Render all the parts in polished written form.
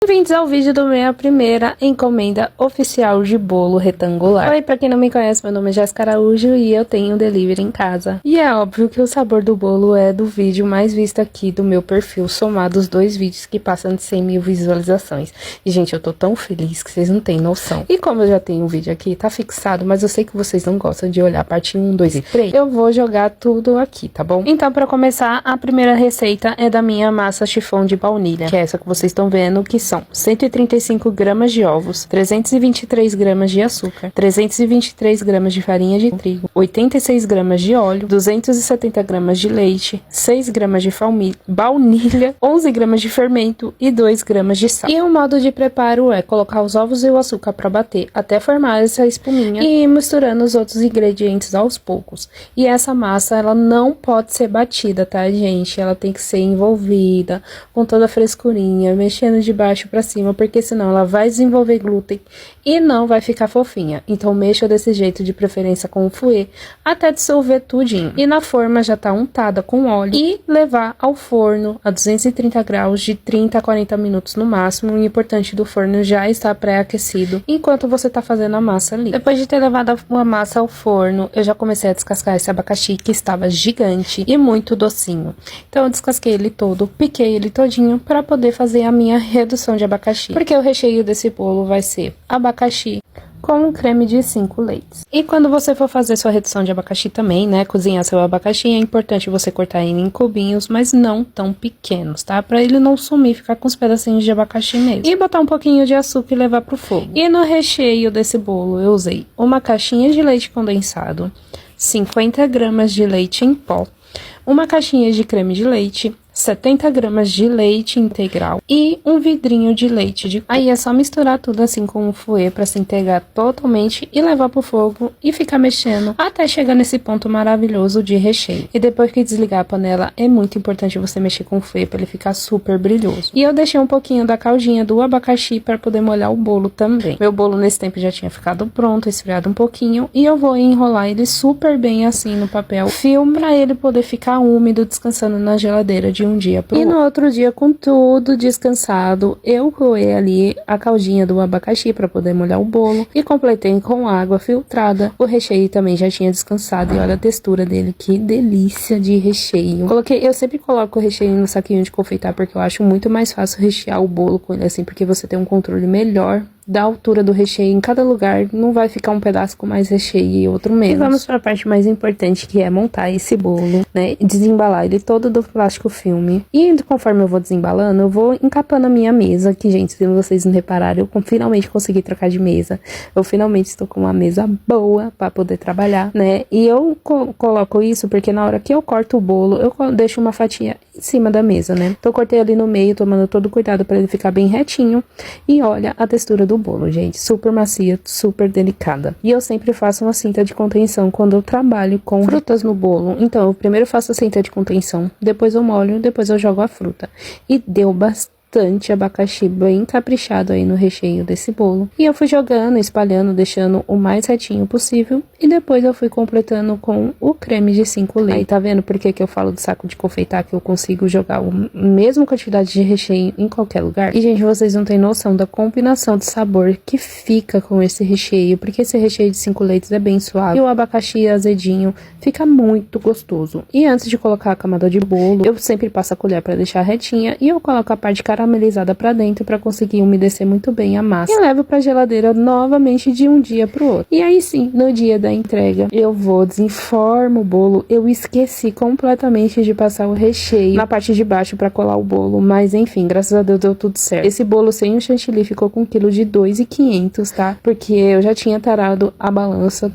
Bem-vindos ao vídeo da minha primeira encomenda oficial de bolo retangular. Oi, pra quem não me conhece, meu nome é Jéssica Araújo e eu tenho um delivery em casa. E é óbvio que o sabor do bolo é do vídeo mais visto aqui do meu perfil, somado os dois vídeos que passam de 100 mil visualizações. E, gente, eu tô tão feliz que vocês não têm noção. E como eu já tenho um vídeo aqui, tá fixado, mas eu sei que vocês não gostam de olhar a parte 1, 2 e 3, eu vou jogar tudo aqui, tá bom? Então, pra começar, a primeira receita é da minha massa chiffon de baunilha, que é essa que vocês estão vendo, que são 135 gramas de ovos, 323 gramas de açúcar, 323 gramas de farinha de trigo, 86 gramas de óleo, 270 gramas de leite, 6 gramas de baunilha, 11 gramas de fermento e 2 gramas de sal. E o modo de preparo é colocar os ovos e o açúcar para bater até formar essa espuminha e ir misturando os outros ingredientes aos poucos. E essa massa, ela não pode ser batida, tá, gente? Ela tem que ser envolvida com toda a frescurinha, mexendo de baixo para cima, porque senão ela vai desenvolver glúten e não vai ficar fofinha. Então mexa desse jeito, de preferência com o fouet, até dissolver tudinho. E na forma já tá untada com óleo e levar ao forno a 230 graus de 30 a 40 minutos no máximo. O importante do forno já está pré-aquecido enquanto você tá fazendo a massa ali. Depois de ter levado a massa ao forno, eu já comecei a descascar esse abacaxi que estava gigante e muito docinho. Então eu descasquei ele todo, piquei ele todinho para poder fazer a minha redução de abacaxi, porque o recheio desse bolo vai ser abacaxi com um creme de 5 leites. E quando você for fazer sua redução de abacaxi também, né, cozinhar seu abacaxi, é importante você cortar ele em cubinhos, mas não tão pequenos, tá? Pra ele não sumir, ficar com os pedacinhos de abacaxi mesmo. E botar um pouquinho de açúcar e levar pro fogo. E no recheio desse bolo eu usei uma caixinha de leite condensado, 50 gramas de leite em pó, uma caixinha de creme de leite, 70 gramas de leite integral e um vidrinho de leite de coco. Aí é só misturar tudo assim com o fouet para se integrar totalmente e levar pro fogo e ficar mexendo até chegar nesse ponto maravilhoso de recheio. E depois que desligar a panela, é muito importante você mexer com o fouet para ele ficar super brilhoso. E eu deixei um pouquinho da caldinha do abacaxi para poder molhar o bolo também. Meu bolo nesse tempo já tinha ficado pronto, esfriado um pouquinho, e eu vou enrolar ele super bem assim no papel filme para ele poder ficar úmido, descansando na geladeira de um dia pro outro. E no outro dia, com tudo descansado, eu coei ali a caldinha do abacaxi para poder molhar o bolo e completei com água filtrada. O recheio também já tinha descansado e olha a textura dele, que delícia de recheio. Eu sempre coloco o recheio no saquinho de confeitar porque eu acho muito mais fácil rechear o bolo com ele assim, porque você tem um controle melhor da altura do recheio em cada lugar, não vai ficar um pedaço com mais recheio e outro menos. E vamos para a parte mais importante, que é montar esse bolo, né, desembalar ele todo do plástico filme. E conforme eu vou desembalando, eu vou encapando a minha mesa, que, gente, se vocês não repararam, eu finalmente consegui trocar de mesa. Eu finalmente estou com uma mesa boa para poder trabalhar, né, e eu coloco isso porque na hora que eu corto o bolo, eu deixo uma fatia em cima da mesa, né. Então eu cortei ali no meio, tomando todo cuidado para ele ficar bem retinho. E olha a textura do bolo, gente, super macia, super delicada. E eu sempre faço uma cinta de contenção quando eu trabalho com frutas no bolo. Então eu primeiro faço a cinta de contenção, depois eu molho, depois eu jogo a fruta. E deu bastante abacaxi bem caprichado aí no recheio desse bolo. E eu fui jogando, espalhando, deixando o mais retinho possível. E depois eu fui completando com o creme de 5 leites. Aí tá vendo por que eu falo do saco de confeitar, que eu consigo jogar a mesma quantidade de recheio em qualquer lugar? E, gente, vocês não têm noção da combinação de sabor que fica com esse recheio, porque esse recheio de 5 leites é bem suave e o abacaxi azedinho fica muito gostoso. E antes de colocar a camada de bolo, eu sempre passo a colher para deixar retinha e eu coloco a parte caramelizada para dentro para conseguir umedecer muito bem a massa. E levo para geladeira novamente de um dia pro outro. E aí sim, no dia da entrega, eu vou, desenformo o bolo. Eu esqueci completamente de passar o recheio na parte de baixo para colar o bolo, mas enfim, graças a Deus deu tudo certo. Esse bolo sem o chantilly ficou com 1 kg de 2,500, tá? Porque eu já tinha tarado a balança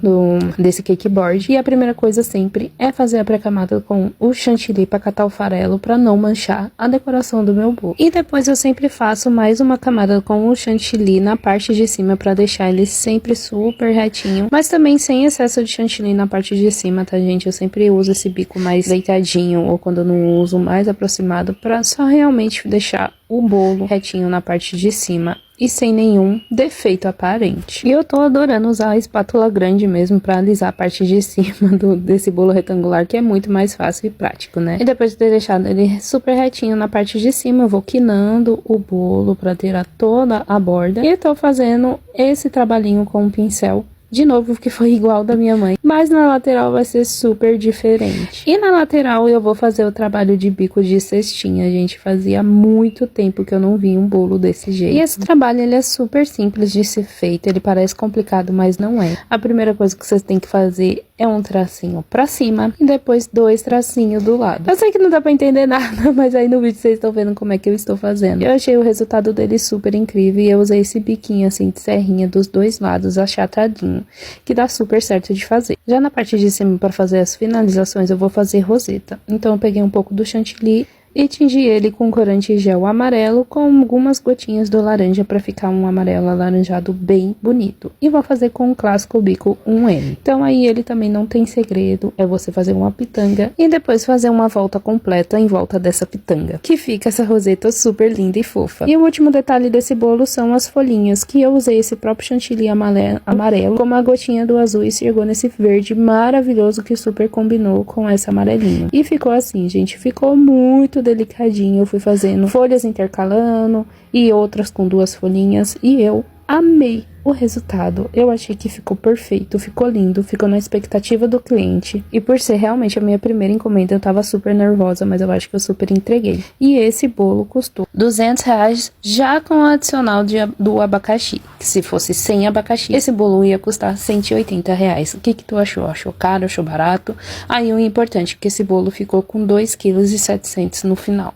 desse cake board. E a primeira coisa sempre é fazer a pré-camada com o chantilly para catar o farelo, para não manchar a decoração do meu bolo. E depois eu sempre faço mais uma camada com o chantilly na parte de cima para deixar ele sempre super retinho, mas também sem excesso de chantilly na parte de cima, tá, gente? Eu sempre uso esse bico mais deitadinho, ou quando eu não uso, mais aproximado, para só realmente deixar o bolo retinho na parte de cima e sem nenhum defeito aparente. E eu tô adorando usar a espátula grande mesmo pra alisar a parte de cima desse bolo retangular, que é muito mais fácil e prático, né? E depois de ter deixado ele super retinho na parte de cima, eu vou quinando o bolo pra tirar toda a borda. E eu tô fazendo esse trabalhinho com o pincel de novo, que foi igual da minha mãe, mas na lateral vai ser super diferente. E na lateral eu vou fazer o trabalho de bico de cestinha, gente. Fazia muito tempo que eu não vi um bolo desse jeito. E esse trabalho, ele é super simples de ser feito, ele parece complicado, mas não é. A primeira coisa que vocês têm que fazer é um tracinho pra cima e depois 2 tracinhos do lado. Eu sei que não dá pra entender nada, mas aí no vídeo vocês estão vendo como é que eu estou fazendo. Eu achei o resultado dele super incrível e eu usei esse biquinho assim de serrinha dos 2 lados achatadinho, que dá super certo de fazer. Já na parte de cima, para fazer as finalizações, eu vou fazer roseta. Então eu peguei um pouco do chantilly e tingi ele com corante gel amarelo com algumas gotinhas do laranja para ficar um amarelo alaranjado bem bonito. E vou fazer com o clássico bico 1M. Então aí ele também não tem segredo, é você fazer uma pitanga e depois fazer uma volta completa em volta dessa pitanga, que fica essa roseta super linda e fofa. E o último detalhe desse bolo são as folhinhas, que eu usei esse próprio chantilly amarelo com uma gotinha do azul e chegou nesse verde maravilhoso que super combinou com essa amarelinha. E ficou assim, gente, ficou muito delicadinho. Eu fui fazendo folhas intercalando e outras com 2 folhinhas e eu amei o resultado. Eu achei que ficou perfeito, ficou lindo, ficou na expectativa do cliente. E por ser realmente a minha primeira encomenda, eu tava super nervosa, mas eu acho que eu super entreguei. E esse bolo custou R$200 já com o adicional do abacaxi. Que se fosse sem abacaxi, esse bolo ia custar R$180. O que tu achou? Achou caro? Achou barato? Aí o importante é que esse bolo ficou com 2,7 kg no final.